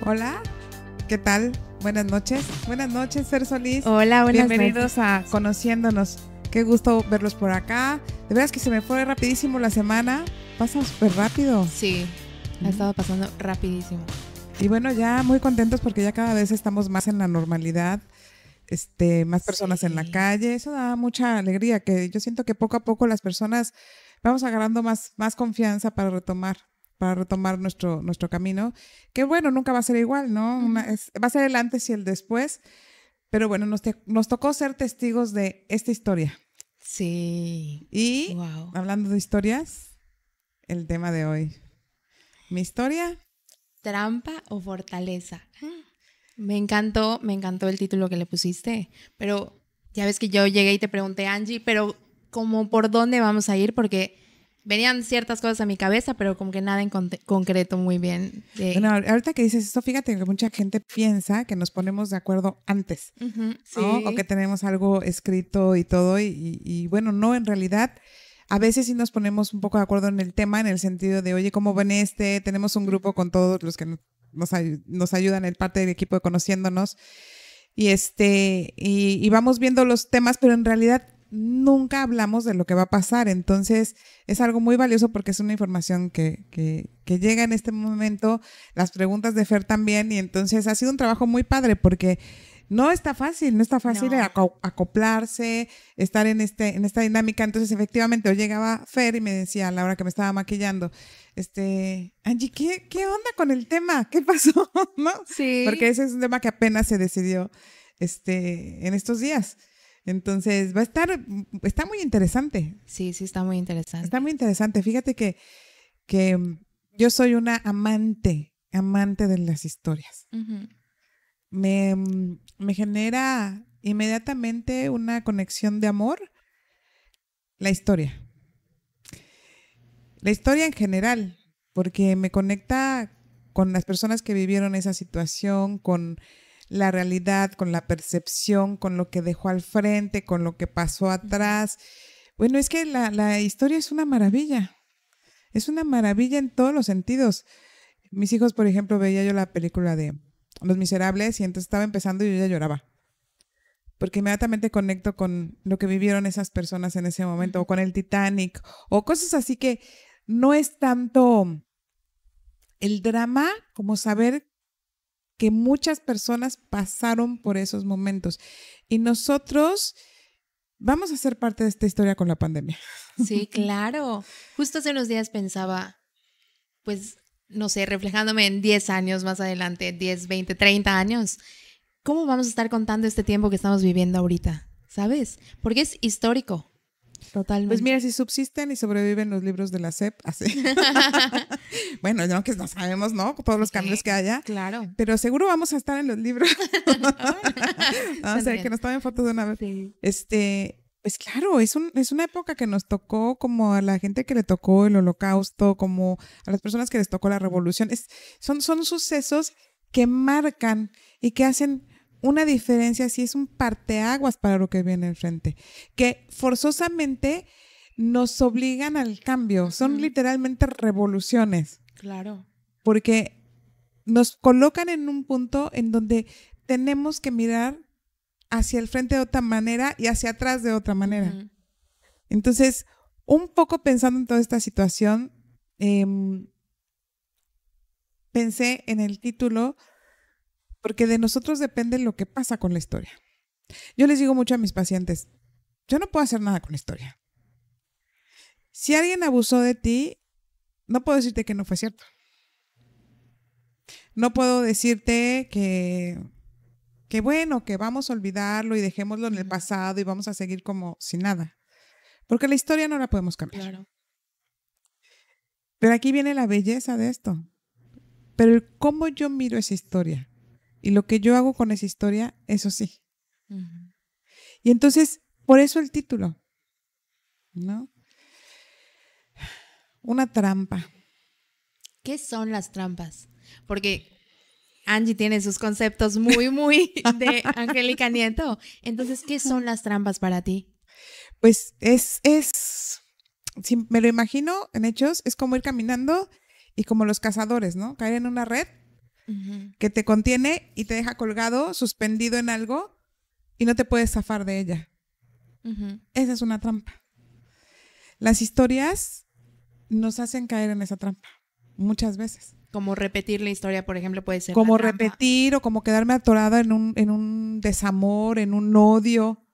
Hola, ¿qué tal? Buenas noches, Fer Solís. Hola, buenas Bienvenidos a Conociéndonos. Qué gusto verlos por acá. De veras que se me fue rapidísimo la semana. Pasa súper rápido. Sí, ha estado pasando rapidísimo. Y bueno, ya muy contentos porque ya cada vez estamos más en la normalidad. Más personas en la calle. Eso da mucha alegría, que yo siento que poco a poco las personas vamos agarrando más confianza para retomar nuestro camino, que bueno, nunca va a ser igual, ¿no? Va a ser el antes y el después, pero bueno, nos tocó ser testigos de esta historia. Sí. Y hablando de historias, el tema de hoy. ¿Mi historia? ¿Trampa o fortaleza? Me encantó el título que le pusiste, pero ya ves que yo llegué y te pregunté, Angie, pero ¿cómo por dónde vamos a ir? Porque venían ciertas cosas a mi cabeza, pero como que nada en concreto muy bien. Bueno, ahorita que dices esto, fíjate que mucha gente piensa que nos ponemos de acuerdo antes, sí. ¿no? O que tenemos algo escrito y todo, y bueno, no, en realidad a veces sí nos ponemos un poco de acuerdo en el tema, en el sentido de, oye, ¿cómo ven tenemos un grupo con todos los que nos ayudan, en parte del equipo de Conociéndonos, y vamos viendo los temas, pero en realidad nunca hablamos de lo que va a pasar. Entonces es algo muy valioso porque es una información que llega en este momento, las preguntas de Fer también, y entonces ha sido un trabajo muy padre porque no está fácil acoplarse, estar en esta dinámica. Entonces efectivamente hoy llegaba Fer y me decía a la hora que me estaba maquillando, Angie, ¿qué onda con el tema? ¿Qué pasó? ¿No? Sí. Porque ese es un tema que apenas se decidió en estos días. Entonces está muy interesante. Sí, está muy interesante. Está muy interesante. Fíjate que yo soy una amante de las historias. Me genera inmediatamente una conexión de amor la historia. La historia en general, porque me conecta con las personas que vivieron esa situación, con la realidad, con la percepción, con lo que dejó al frente, con lo que pasó atrás. Bueno, es que la historia es una maravilla. Es una maravilla en todos los sentidos. Mis hijos, por ejemplo, veía yo la película de Los Miserables y entonces estaba empezando y yo ya lloraba. Porque inmediatamente conecto con lo que vivieron esas personas en ese momento, o con el Titanic, o cosas así que no es tanto el drama como saber que muchas personas pasaron por esos momentos. Y nosotros vamos a ser parte de esta historia con la pandemia. Sí, claro. Justo hace unos días pensaba, pues, no sé, reflejándome en 10 años más adelante, 10, 20, 30 años, ¿cómo vamos a estar contando este tiempo que estamos viviendo ahorita? ¿Sabes? Porque es histórico. Totalmente. Pues mira, si subsisten y sobreviven los libros de la SEP, así. Bueno, no que no sabemos, ¿no? Todos los cambios que haya. Claro. Pero seguro vamos a estar en los libros. O sea, que nos tomen fotos de una vez. Sí. Pues claro, es una época que nos tocó como a la gente que le tocó el Holocausto, como a las personas que les tocó la Revolución. Son sucesos que marcan y que hacen una diferencia, si es un parteaguas para lo que viene enfrente, que forzosamente nos obligan al cambio, son literalmente revoluciones. Claro. Porque nos colocan en un punto en donde tenemos que mirar hacia el frente de otra manera y hacia atrás de otra manera. Entonces, un poco pensando en toda esta situación, pensé en el título porque de nosotros depende lo que pasa con la historia. Yo les digo mucho a mis pacientes, yo no puedo hacer nada con la historia. Si alguien abusó de ti, no puedo decirte que no fue cierto. No puedo decirte que bueno, que vamos a olvidarlo y dejémoslo en el pasado y vamos a seguir como sin nada. Porque la historia no la podemos cambiar. Claro. Pero aquí viene la belleza de esto. Pero el cómo yo miro esa historia y lo que yo hago con esa historia, eso sí. Y entonces, por eso el título, ¿no? Una trampa. ¿Qué son las trampas? Porque Angie tiene sus conceptos muy de Angélica Nieto. Entonces, ¿qué son las trampas para ti? Pues si me lo imagino en hechos, es como ir caminando y como los cazadores, ¿no? Caer en una red que te contiene y te deja colgado, suspendido en algo y no te puedes zafar de ella. Esa es una trampa. Las historias nos hacen caer en esa trampa muchas veces. Como repetir la historia, por ejemplo, puede ser. Como repetir o como quedarme atorada en un desamor, en un odio,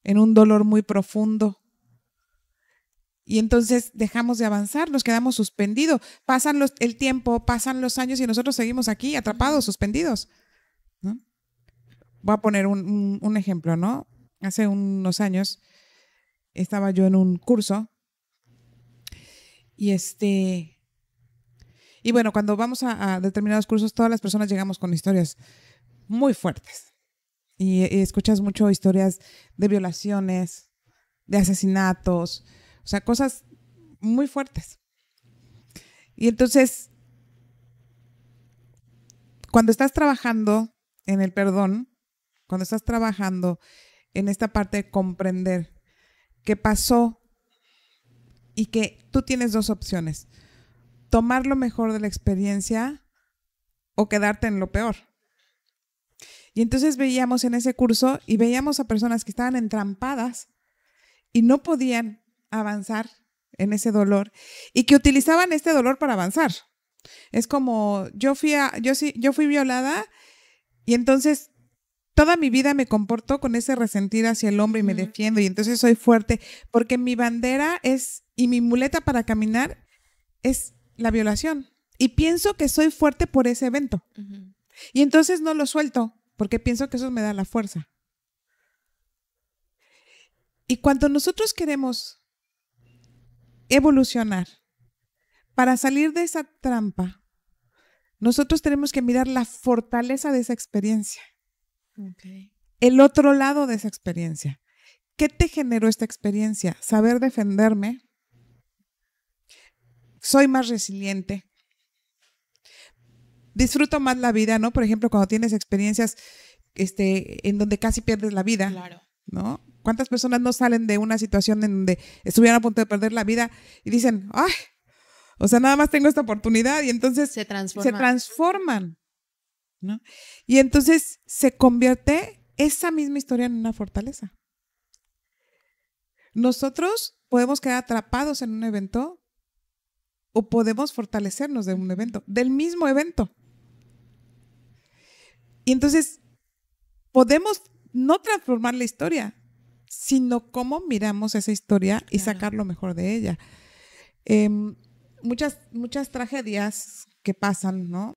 en un dolor muy profundo. Y entonces dejamos de avanzar, nos quedamos suspendidos. Pasan el tiempo, pasan los años y nosotros seguimos aquí atrapados, suspendidos, ¿no? Voy a poner un ejemplo, ¿no? Hace unos años estaba yo en un curso y bueno, cuando vamos a determinados cursos, todas las personas llegamos con historias muy fuertes. Y escuchas mucho historias de violaciones, de asesinatos, o sea, cosas muy fuertes. Y entonces, cuando estás trabajando en el perdón, cuando estás trabajando en esta parte de comprender qué pasó y que tú tienes dos opciones: tomar lo mejor de la experiencia o quedarte en lo peor. Y entonces veíamos en ese curso y veíamos a personas que estaban entrampadas y no podían avanzar en ese dolor y que utilizaban este dolor para avanzar. Es como yo fui violada y entonces toda mi vida me comporto con ese resentir hacia el hombre y me defiendo y entonces soy fuerte porque mi bandera y mi muleta para caminar es la violación y pienso que soy fuerte por ese evento. Y entonces no lo suelto porque pienso que eso me da la fuerza. Y cuando nosotros queremos evolucionar para salir de esa trampa, nosotros tenemos que mirar la fortaleza de esa experiencia. El otro lado de esa experiencia. ¿Qué te generó esta experiencia? Saber defenderme. Soy más resiliente. Disfruto más la vida, ¿no? Por ejemplo, cuando tienes experiencias en donde casi pierdes la vida, claro, ¿no? ¿Cuántas personas no salen de una situación en donde estuvieran a punto de perder la vida y dicen, ¡ay! O sea, nada más tengo esta oportunidad y entonces se transforman, ¿no? Y entonces se convierte esa misma historia en una fortaleza. Nosotros podemos quedar atrapados en un evento o podemos fortalecernos de un evento, del mismo evento. Y entonces podemos no transformar la historia, sino cómo miramos esa historia y sacar lo mejor de ella. Muchas tragedias que pasan, ¿no?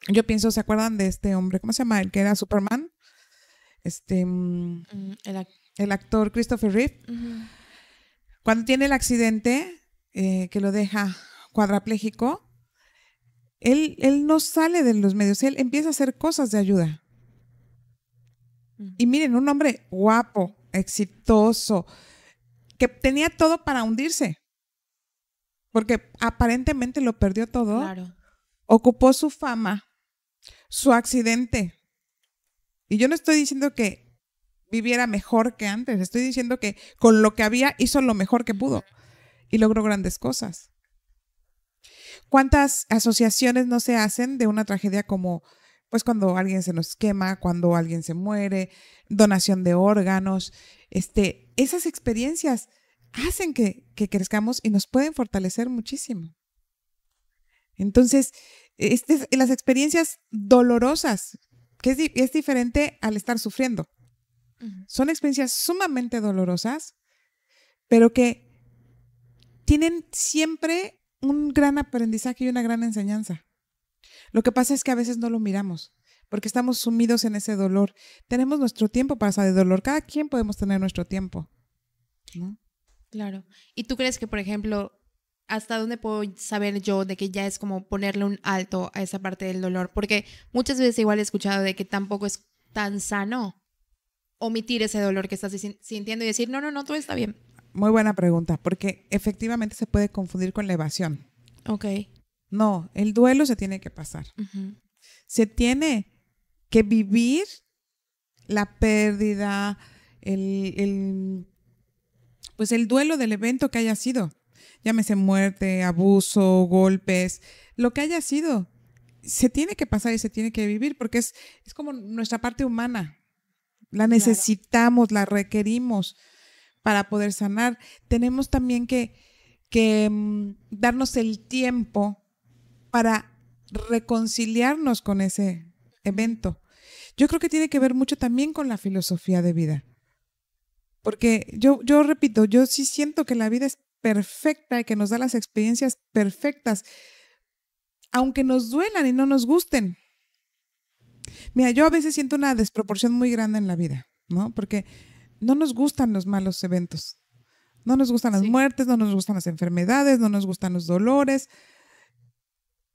Yo pienso, ¿se acuerdan de este hombre? ¿Cómo se llama? El que era Superman. El actor Christopher Reeve. Cuando tiene el accidente que lo deja cuadrapléjico, él no sale de los medios, él empieza a hacer cosas de ayuda. Y miren, un hombre guapo, exitoso, que tenía todo para hundirse, porque aparentemente lo perdió todo. Claro. Ocupó su fama, su accidente. Y yo no estoy diciendo que viviera mejor que antes, estoy diciendo que con lo que había hizo lo mejor que pudo y logró grandes cosas. ¿Cuántas asociaciones no se hacen de una tragedia como pues cuando alguien se nos quema, cuando alguien se muere, donación de órganos? Esas experiencias hacen que crezcamos y nos pueden fortalecer muchísimo. Entonces, las experiencias dolorosas, que es diferente al estar sufriendo, son experiencias sumamente dolorosas, pero que tienen siempre un gran aprendizaje y una gran enseñanza. Lo que pasa es que a veces no lo miramos, porque estamos sumidos en ese dolor. Tenemos nuestro tiempo para salir del dolor. Cada quien podemos tener nuestro tiempo, ¿no? Claro. ¿Y tú crees que, por ejemplo, hasta dónde puedo saber yo de que ya es como ponerle un alto a esa parte del dolor? Porque muchas veces igual he escuchado de que tampoco es tan sano omitir ese dolor que estás sintiendo y decir, no, todo está bien. Muy buena pregunta, porque efectivamente se puede confundir con la evasión. Ok. No, el duelo se tiene que pasar. Se tiene que vivir la pérdida, pues el duelo del evento que haya sido. Llámese muerte, abuso, golpes, lo que haya sido. se tiene que pasar y se tiene que vivir porque es como nuestra parte humana. La necesitamos, la requerimos para poder sanar. Tenemos también que darnos el tiempo para reconciliarnos con ese evento. Yo creo que tiene que ver mucho también con la filosofía de vida. Porque yo repito, yo sí siento que la vida es perfecta y que nos da las experiencias perfectas, aunque nos duelan y no nos gusten. Mira, yo a veces siento una desproporción muy grande en la vida, ¿no? Porque no nos gustan los malos eventos. No nos gustan las muertes, no nos gustan las enfermedades, no nos gustan los dolores.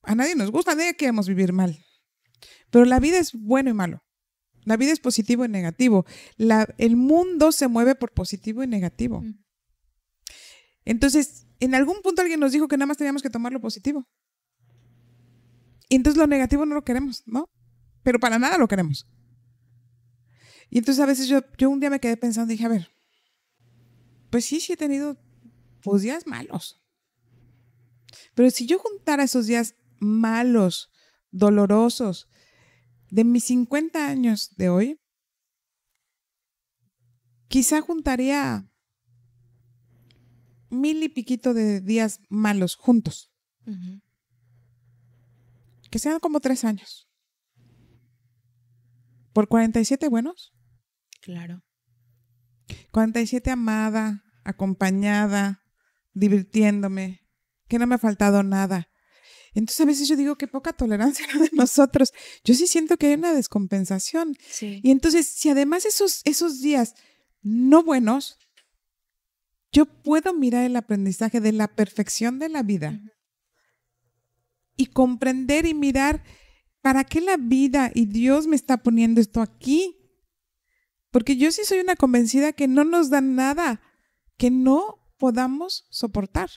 A nadie nos gusta, nadie queremos vivir mal. Pero la vida es bueno y malo. La vida es positivo y negativo. El mundo se mueve por positivo y negativo. Entonces, en algún punto alguien nos dijo que nada más teníamos que tomar lo positivo. Y entonces lo negativo no lo queremos, ¿no? Pero para nada lo queremos. Y entonces a veces yo un día me quedé pensando, dije, a ver, pues sí he tenido días malos. Pero si yo juntara esos días malos, dolorosos, de mis 50 años de hoy, quizá juntaría 1000 y piquito de días malos juntos. Que sean como 3 años. ¿Por 47 buenos? Claro. 47 amada, acompañada, divirtiéndome, que no me ha faltado nada. Entonces a veces yo digo qué poca tolerancia de nosotros. Yo sí siento que hay una descompensación. Sí. Y entonces si además esos días no buenos, yo puedo mirar el aprendizaje de la perfección de la vida y comprender y mirar para qué la vida y Dios me está poniendo esto aquí. Porque yo sí soy una convencida que no nos dan nada que no podamos soportar.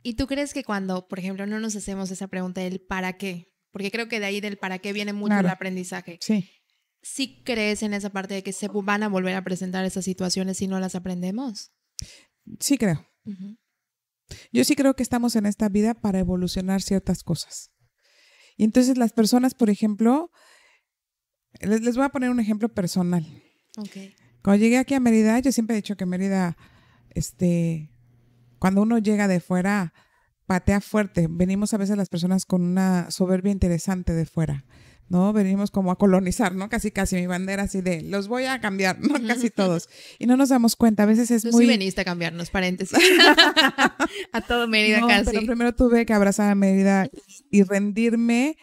¿Y tú crees que cuando, por ejemplo, no nos hacemos esa pregunta del para qué? Porque creo que de ahí del para qué viene mucho el aprendizaje. Sí. ¿Sí crees en esa parte de que se van a volver a presentar esas situaciones si no las aprendemos? Sí creo. Yo sí creo que estamos en esta vida para evolucionar ciertas cosas. Y entonces las personas, por ejemplo, les voy a poner un ejemplo personal. Okay. Cuando llegué aquí a Mérida, yo siempre he dicho que Mérida, cuando uno llega de fuera, patea fuerte. Venimos a veces las personas con una soberbia interesante de fuera, ¿no? Venimos como a colonizar, ¿no? Casi mi bandera así de, los voy a cambiar, ¿no? Casi todos. Y no nos damos cuenta, a veces es Tú muy... sí veniste a cambiarnos, paréntesis. A todo Mérida no, casi. Pero primero tuve que abrazar a Mérida y rendirme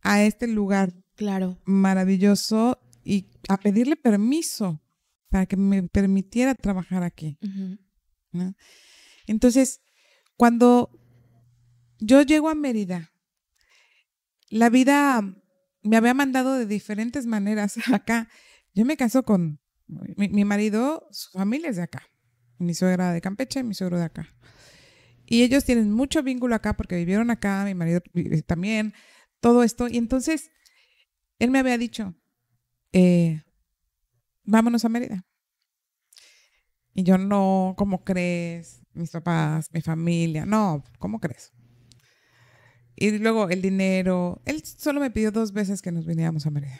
a este lugar maravilloso y a pedirle permiso para que me permitiera trabajar aquí, ¿no? Entonces, cuando yo llego a Mérida, la vida me había mandado de diferentes maneras acá. Yo me caso con mi marido, su familia es de acá. Mi suegra de Campeche, mi suegro de acá. Y ellos tienen mucho vínculo acá porque vivieron acá, mi marido también, todo esto. Y entonces, él me había dicho, vámonos a Mérida. Y yo, no, ¿cómo crees? Mis papás, mi familia, no, ¿cómo crees? Y luego el dinero, él solo me pidió 2 veces que nos viniéramos a Mérida,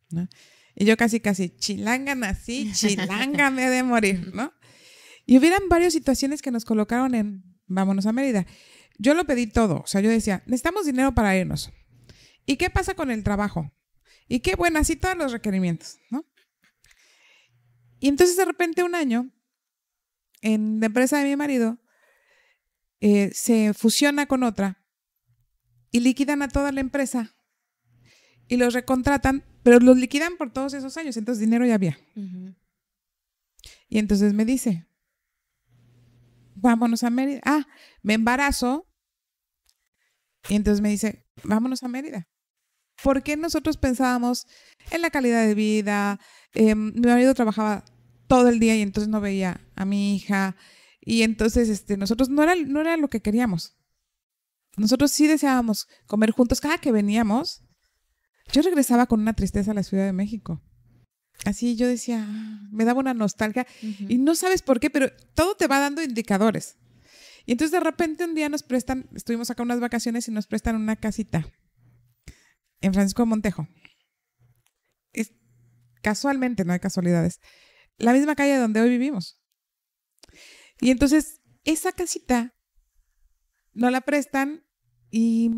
¿no? Y yo casi, chilanga nací, chilanga me he de morir, ¿no? Y hubieran varias situaciones que nos colocaron en, vámonos a Mérida. Yo lo pedí todo, o sea, yo decía, necesitamos dinero para irnos. ¿Y qué pasa con el trabajo? Y qué bueno, así todos los requerimientos, ¿no? Y entonces de repente un año, en la empresa de mi marido, se fusiona con otra y liquidan a toda la empresa y los recontratan, pero los liquidan por todos esos años, entonces dinero ya había. Y entonces me dice, vámonos a Mérida. Ah, me embarazo y entonces me dice, vámonos a Mérida. ¿Por qué nosotros pensábamos en la calidad de vida? Mi marido trabajaba todo el día y entonces no veía a mi hija y entonces nosotros no era lo que queríamos. Nosotros sí deseábamos comer juntos. Cada que veníamos, yo regresaba con una tristeza a la Ciudad de México. Así yo decía, me daba una nostalgia y no sabes por qué, pero todo te va dando indicadores. Y entonces de repente un día estuvimos acá unas vacaciones y nos prestan una casita en Francisco de Montejo. Casualmente, no hay casualidades, la misma calle donde hoy vivimos. Y entonces esa casita nos la prestan y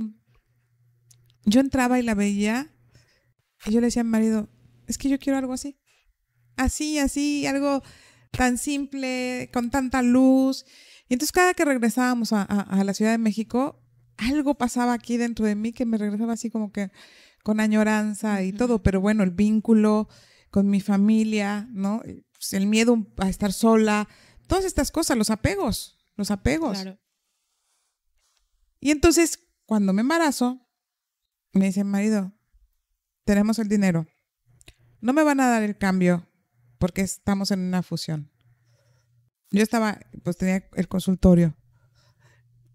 yo entraba y la veía y yo le decía a mi marido, es que yo quiero algo así. Así, algo tan simple, con tanta luz. Y entonces cada que regresábamos a la Ciudad de México, algo pasaba aquí dentro de mí que me regresaba así como que con añoranza y todo. Pero bueno, el vínculo con mi familia, ¿no? Pues el miedo a estar sola, todas estas cosas, los apegos. Claro. Y entonces, cuando me embarazo, me dice mi marido, tenemos el dinero. No me van a dar el cambio porque estamos en una fusión. Yo tenía el consultorio.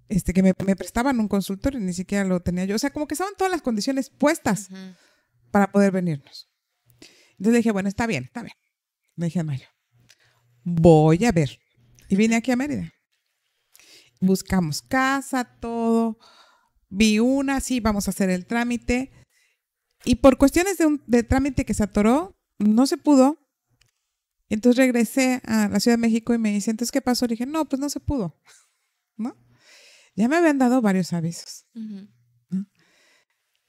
Que me prestaban un consultorio, ni siquiera lo tenía yo. O sea, como que estaban todas las condiciones puestas para poder venirnos. Entonces le dije, bueno, está bien. Le dije a Mario, voy a ver. Y vine aquí a Mérida. Buscamos casa, todo. Vi sí, vamos a hacer el trámite. Y por cuestiones de trámite que se atoró, no se pudo. Entonces regresé a la Ciudad de México y me dice, ¿entonces qué pasó? Le dije, no, pues no se pudo, ¿no? Ya me habían dado varios avisos. ¿No?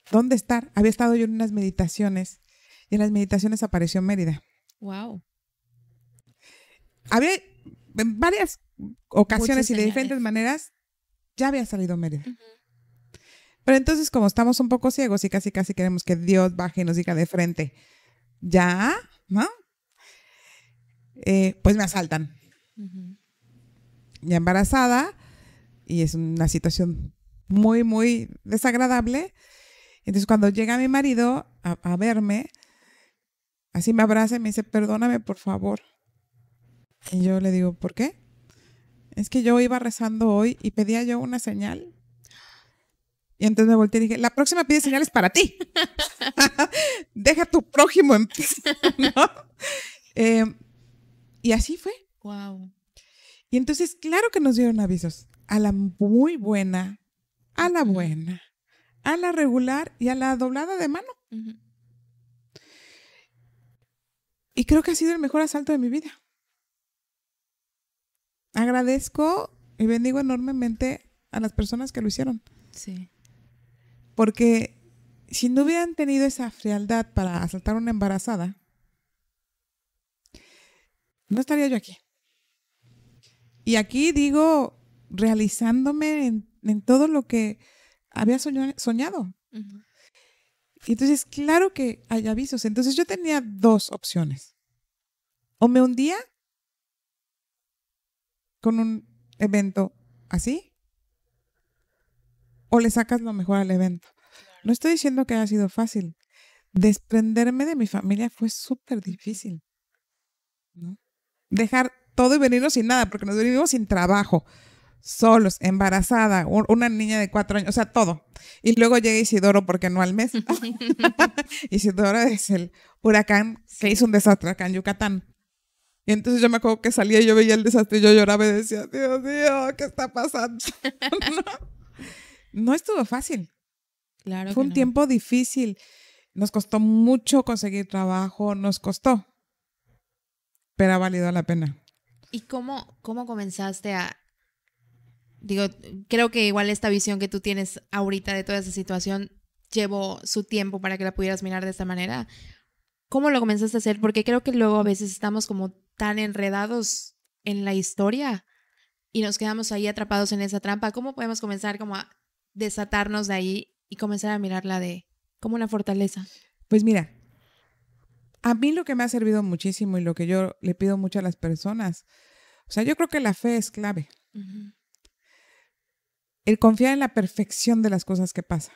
¿Dónde estar? Había estado yo en unas meditaciones y en las meditaciones apareció Mérida. Wow. Había en varias ocasiones y de diferentes maneras ya había salido Mérida. Pero entonces, como estamos un poco ciegos y casi queremos que Dios baje y nos diga de frente, ya, ¿no? Pues me asaltan. Ya embarazada, y es una situación muy, muy desagradable. Entonces, cuando llega mi marido a verme, así me abraza y me dice, perdóname, por favor. Y yo le digo, ¿por qué? Es que yo iba rezando hoy y pedía yo una señal. Y entonces me volteé y dije, la próxima pide señales para ti. Deja a tu prójimo en paz, ¿no? Y así fue. Wow. Y entonces, claro que nos dieron avisos. A la muy buena, a la buena, a la regular y a la doblada de mano. Y creo que ha sido el mejor asalto de mi vida. Agradezco y bendigo enormemente a las personas que lo hicieron. Sí. Porque si no hubieran tenido esa frialdad para asaltar a una embarazada, no estaría yo aquí. Y aquí digo, realizándome en todo lo que había soñado. Y entonces, claro que hay avisos. Entonces yo tenía dos opciones. O me hundía con un evento así, o le sacas lo mejor al evento. No estoy diciendo que haya sido fácil. Desprenderme de mi familia fue súper difícil, ¿no? Dejar todo y venirnos sin nada, porque nos venimos sin trabajo, solos, embarazada, una niña de 4 años, o sea, todo. Y luego llega Isidoro, porque no al mes. Isidoro es el huracán que hizo un desastre acá en Yucatán. Y entonces yo me acuerdo que salía y yo veía el desastre y yo lloraba y decía, Dios mío, ¿qué está pasando? No estuvo fácil. Claro. Fue un tiempo difícil. Nos costó mucho conseguir trabajo, nos costó, pero ha valido la pena. ¿Y cómo comenzaste a...? Digo, creo que igual esta visión que tú tienes ahorita de toda esa situación llevó su tiempo para que la pudieras mirar de esta manera. ¿Cómo lo comenzaste a hacer? Porque creo que luego a veces estamos como tan enredados en la historia y nos quedamos ahí atrapados en esa trampa. ¿Cómo podemos comenzar como a desatarnos de ahí y comenzar a mirarla como una fortaleza? Pues mira, a mí lo que me ha servido muchísimo y lo que yo le pido mucho a las personas, o sea, yo creo que la fe es clave. El confiar en la perfección de las cosas que pasan.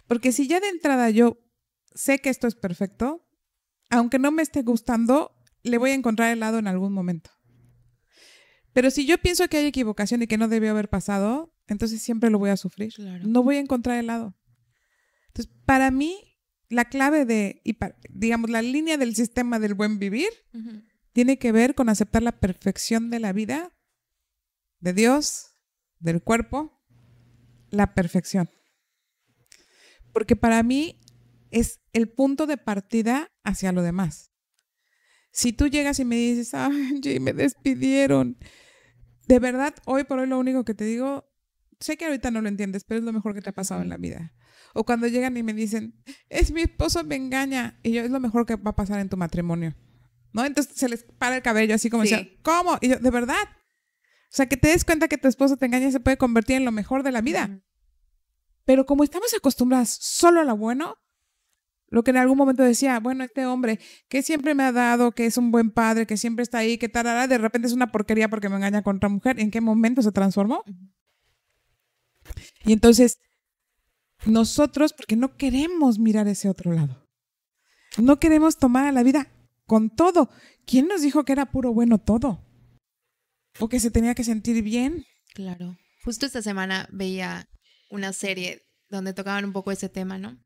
Porque si ya de entrada yo sé que esto es perfecto, aunque no me esté gustando, le voy a encontrar el lado en algún momento. Pero si yo pienso que hay equivocación y que no debió haber pasado, entonces siempre lo voy a sufrir. Claro. No voy a encontrar el lado. Entonces, para mí, la clave digamos, la línea del sistema del buen vivir tiene que ver con aceptar la perfección de la vida de Dios, del cuerpo, la perfección. Porque para mí es el punto de partida hacia lo demás. Si tú llegas y me dices, ay, me despidieron, de verdad, hoy por hoy lo único que te digo, sé que ahorita no lo entiendes, pero es lo mejor que te ha pasado en la vida. O cuando llegan y me dicen, es mi esposo, me engaña, y yo, es lo mejor que va a pasar en tu matrimonio, ¿no? Entonces se les para el cabello así como decía, ¿cómo? Y yo, de verdad. O sea, que te des cuenta que tu esposo te engaña se puede convertir en lo mejor de la vida. Pero como estamos acostumbradas solo a lo bueno, lo que en algún momento decía, bueno, este hombre que siempre me ha dado, que es un buen padre, que siempre está ahí, que tarara, de repente es una porquería porque me engaña con otra mujer. ¿En qué momento se transformó? Y entonces, nosotros, porque no queremos mirar ese otro lado, no queremos tomar a la vida con todo. ¿Quién nos dijo que era puro bueno todo? ¿O que se tenía que sentir bien? Claro. Justo esta semana veía una serie donde tocaban un poco ese tema, ¿no?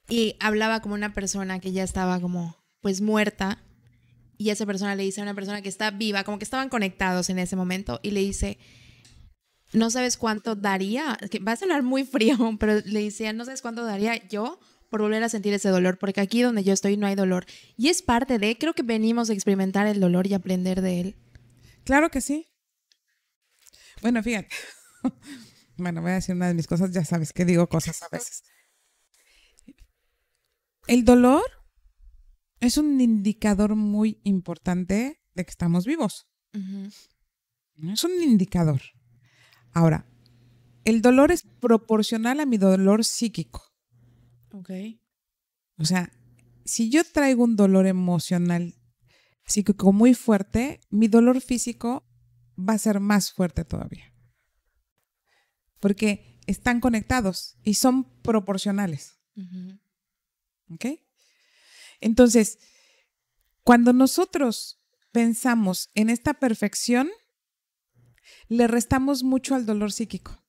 Y hablaba como una persona que ya estaba como, pues, muerta. Y esa persona le dice a una persona que está viva, como que estaban conectados en ese momento, y le dice, no sabes cuánto daría, que va a sonar muy frío, pero le decía, no sabes cuánto daría yo por volver a sentir ese dolor, porque aquí donde yo estoy no hay dolor. Y es parte de, creo que venimos a experimentar el dolor y aprender de él. Claro que sí. Bueno, fíjate. Bueno, voy a decir una de mis cosas, ya sabes que digo cosas a veces. El dolor es un indicador muy importante de que estamos vivos. Es un indicador. Ahora, el dolor es proporcional a mi dolor psíquico. Ok. O sea, si yo traigo un dolor emocional psíquico muy fuerte, mi dolor físico va a ser más fuerte todavía. Porque están conectados y son proporcionales. ¿Ok? Entonces, cuando nosotros pensamos en esta perfección, le restamos mucho al dolor psíquico.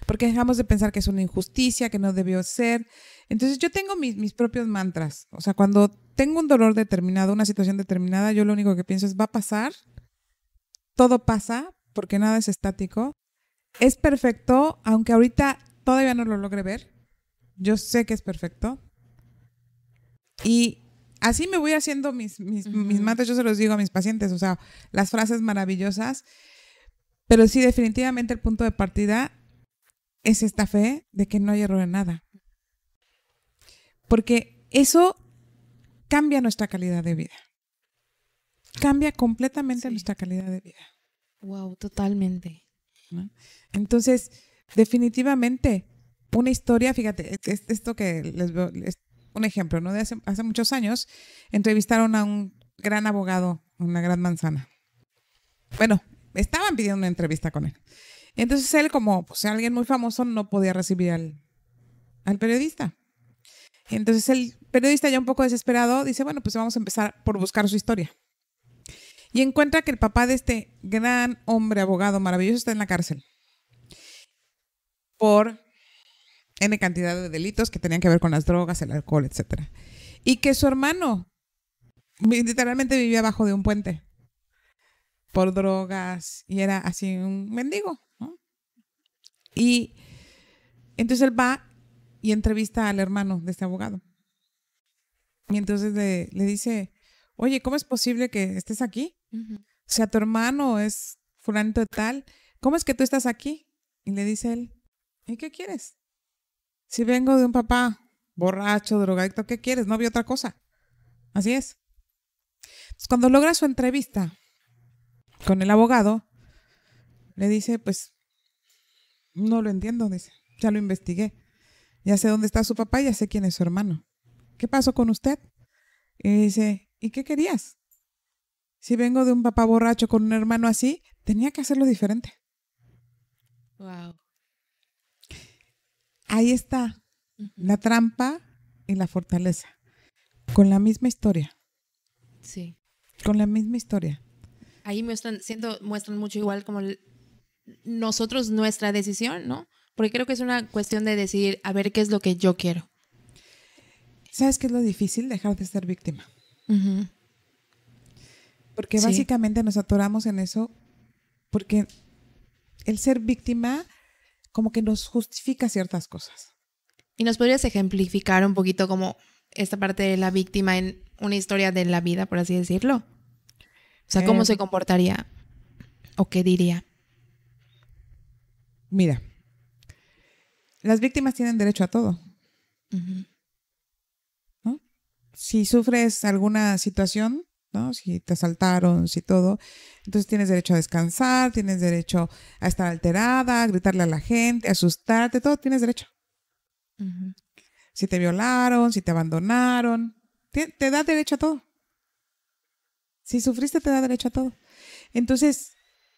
Porque dejamos de pensar que es una injusticia, que no debió ser. Entonces yo tengo mis propios mantras. O sea, cuando tengo un dolor determinado, una situación determinada, yo lo único que pienso es, va a pasar, todo pasa, porque nada es estático. Es perfecto, aunque ahorita todavía no lo logre ver. Yo sé que es perfecto. Y así me voy haciendo mis mantras, yo se los digo a mis pacientes, o sea, las frases maravillosas. Pero sí, definitivamente el punto de partida es esta fe de que no hay error en nada. Porque eso cambia nuestra calidad de vida. Cambia completamente nuestra calidad de vida. Wow, totalmente. ¿No? Entonces, definitivamente, una historia, fíjate, esto que les veo, es un ejemplo, ¿no? De hace muchos años, entrevistaron a un gran abogado, una gran manzana. Bueno, estaban pidiendo una entrevista con él. Entonces él, como pues, alguien muy famoso, no podía recibir al periodista. Entonces el periodista, ya un poco desesperado, dice, bueno, pues vamos a empezar por buscar su historia. Y encuentra que el papá de este gran hombre, abogado maravilloso, está en la cárcel por N cantidad de delitos que tenían que ver con las drogas, el alcohol, etc. Y que su hermano literalmente vivía abajo de un puente por drogas y era así un mendigo, ¿no? Y entonces él va y entrevista al hermano de este abogado. Y entonces le dice, oye, ¿cómo es posible que estés aquí? O sea, tu hermano es fulanito de tal. ¿Cómo es que tú estás aquí? Y le dice él, ¿y qué quieres? Si vengo de un papá borracho, drogadicto, ¿qué quieres? No vi otra cosa. Así es. Entonces, cuando logra su entrevista con el abogado, le dice, pues, no lo entiendo, dice, ya lo investigué. Ya sé dónde está su papá y ya sé quién es su hermano. ¿Qué pasó con usted? Y dice, ¿y qué querías? Si vengo de un papá borracho con un hermano así, tenía que hacerlo diferente. Wow. Ahí está la trampa y la fortaleza. Con la misma historia. Sí. Con la misma historia. Ahí muestran mucho igual como nosotros nuestra decisión, ¿no? Porque creo que es una cuestión de decidir a ver qué es lo que yo quiero. ¿Sabes qué es lo difícil? Dejar de ser víctima. Porque básicamente nos atoramos en eso Porque el ser víctima como que nos justifica ciertas cosas. ¿Y nos podrías ejemplificar un poquito como esta parte de la víctima en una historia de la vida, por así decirlo? O sea, ¿cómo se comportaría o qué diría? Mira, las víctimas tienen derecho a todo. ¿No? Si sufres alguna situación, ¿no? Si te asaltaron, si todo, entonces tienes derecho a descansar, tienes derecho a estar alterada, a gritarle a la gente, a asustarte, todo tienes derecho. Si te violaron, si te abandonaron, te da derecho a todo. Si sufriste, te da derecho a todo. Entonces,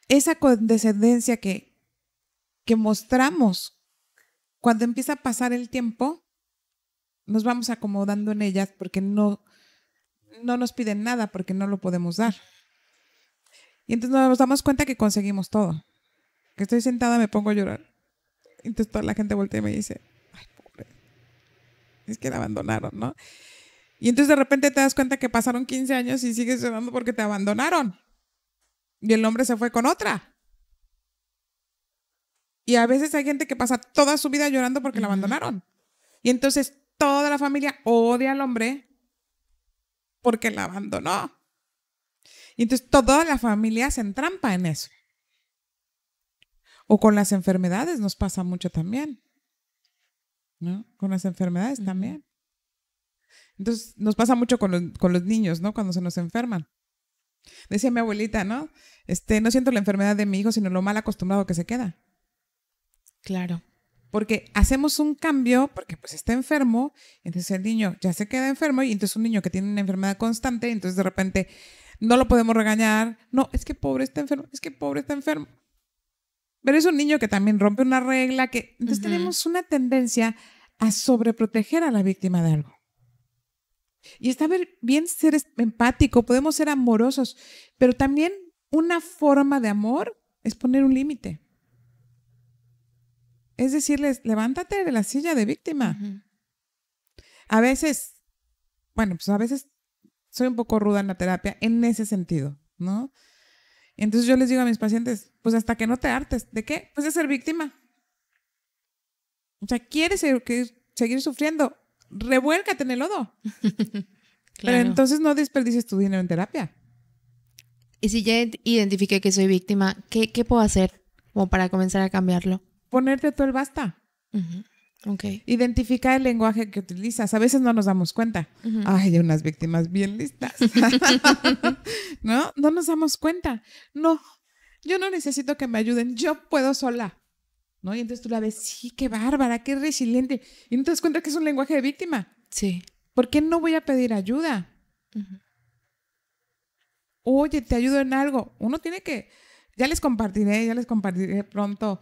esa condescendencia que mostramos cuando empieza a pasar el tiempo, nos vamos acomodando en ellas porque no nos piden nada, porque no lo podemos dar. Y entonces nos damos cuenta que conseguimos todo. Que estoy sentada, me pongo a llorar. Entonces toda la gente voltea y me dice, ay, pobre, es que la abandonaron, ¿no? Y entonces de repente te das cuenta que pasaron 15 años y sigues llorando porque te abandonaron. Y el hombre se fue con otra. Y a veces hay gente que pasa toda su vida llorando porque la abandonaron. Y entonces toda la familia odia al hombre porque la abandonó. Y entonces toda la familia se entrampa en eso. O con las enfermedades nos pasa mucho también, ¿no? Con las enfermedades también. Entonces nos pasa mucho con los niños, ¿no? Cuando se nos enferman. Decía mi abuelita, ¿no? No siento la enfermedad de mi hijo, sino lo mal acostumbrado que se queda. Claro. Porque hacemos un cambio, porque pues está enfermo, entonces el niño ya se queda enfermo y entonces un niño que tiene una enfermedad constante, entonces de repente no lo podemos regañar. No, es que pobre está enfermo, es que pobre está enfermo. Pero es un niño que también rompe una regla, que entonces tenemos una tendencia a sobreproteger a la víctima de algo. Y está bien ser empático, podemos ser amorosos, pero también una forma de amor es poner un límite. Es decirles, levántate de la silla de víctima. A veces, bueno, pues a veces soy un poco ruda en la terapia en ese sentido, ¿no? Entonces yo les digo a mis pacientes, pues hasta que no te hartes. ¿De qué? Pues de ser víctima. O sea, ¿quieres seguir sufriendo? Revuélcate en el lodo. Claro. Pero entonces no desperdicies tu dinero en terapia. Y si ya identifiqué que soy víctima, ¿qué puedo hacer como para comenzar a cambiarlo? Ponerte todo el basta. Okay. Identificar el lenguaje que utilizas. A veces no nos damos cuenta. Ay, hay unas víctimas bien listas. ¿No? No nos damos cuenta. No, yo no necesito que me ayuden. Yo puedo sola. ¿No? Y entonces tú la ves, sí, qué bárbara, qué resiliente. Y no te das cuenta que es un lenguaje de víctima. Sí. ¿Por qué no voy a pedir ayuda? Oye, te ayudo en algo. Uno tiene que, ya les compartiré pronto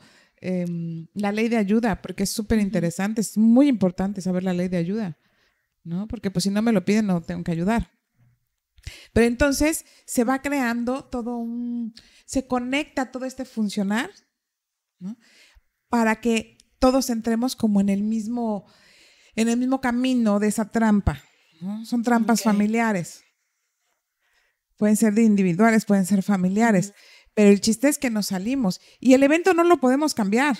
la ley de ayuda, porque es súper interesante, es muy importante saber la ley de ayuda, ¿no? Porque pues si no me lo piden, no tengo que ayudar. Pero entonces se va creando se conecta todo este funcionar, ¿no? Para que todos entremos como en el mismo camino de esa trampa, ¿no? Son trampas familiares. Pueden ser de individuales, pueden ser familiares. Pero el chiste es que nos salimos. Y el evento no lo podemos cambiar,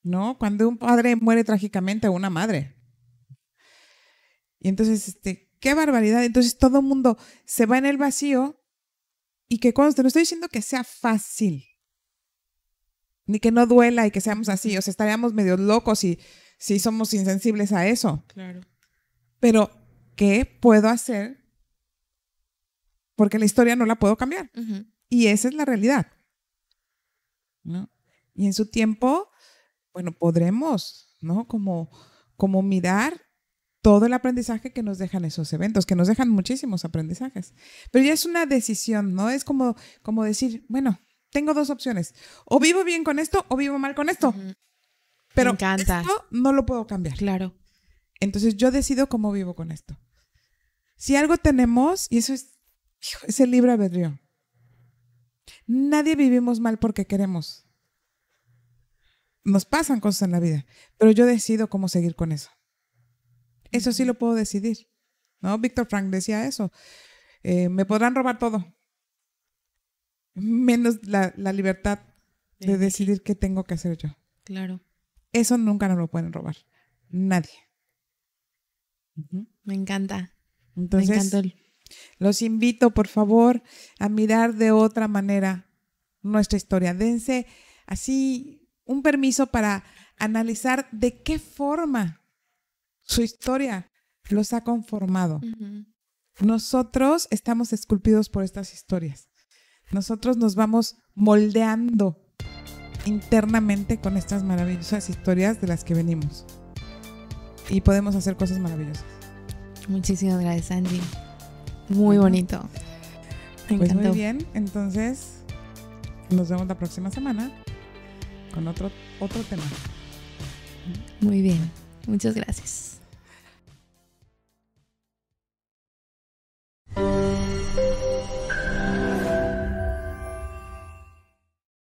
¿no? Cuando un padre muere trágicamente o una madre. Y entonces, qué barbaridad. Entonces todo el mundo se va en el vacío. Y que conste, no estoy diciendo que sea fácil. Ni que no duela y que seamos así. O sea, estaríamos medio locos si somos insensibles a eso. Claro. Pero, ¿qué puedo hacer? Porque la historia no la puedo cambiar. Y esa es la realidad, ¿no? Y en su tiempo, bueno, podremos, ¿no? Como mirar todo el aprendizaje que nos dejan esos eventos, que nos dejan muchísimos aprendizajes. Pero ya es una decisión, ¿no? Es como decir, bueno, tengo dos opciones. O vivo bien con esto o vivo mal con esto. Pero me encanta. Esto no lo puedo cambiar. Claro. Entonces yo decido cómo vivo con esto. Si algo tenemos, y eso es el libre albedrío. Nadie vivimos mal porque queremos. Nos pasan cosas en la vida, pero yo decido cómo seguir con eso. Eso sí lo puedo decidir, ¿no? Víctor Frank decía eso. Me podrán robar todo, menos la libertad de decidir qué tengo que hacer yo. Claro. Eso nunca nos lo pueden robar. Nadie. Me encanta. Entonces, me encantó. Los invito, por favor, a mirar de otra manera nuestra historia. Dense así un permiso para analizar de qué forma su historia los ha conformado. Nosotros estamos esculpidos por estas historias. Nosotros nos vamos moldeando internamente con estas maravillosas historias de las que venimos. Y podemos hacer cosas maravillosas. Muchísimas gracias, Angie. Muy bonito. Me encantó. Muy bien, entonces nos vemos la próxima semana con otro tema. Muy bien. Muchas gracias.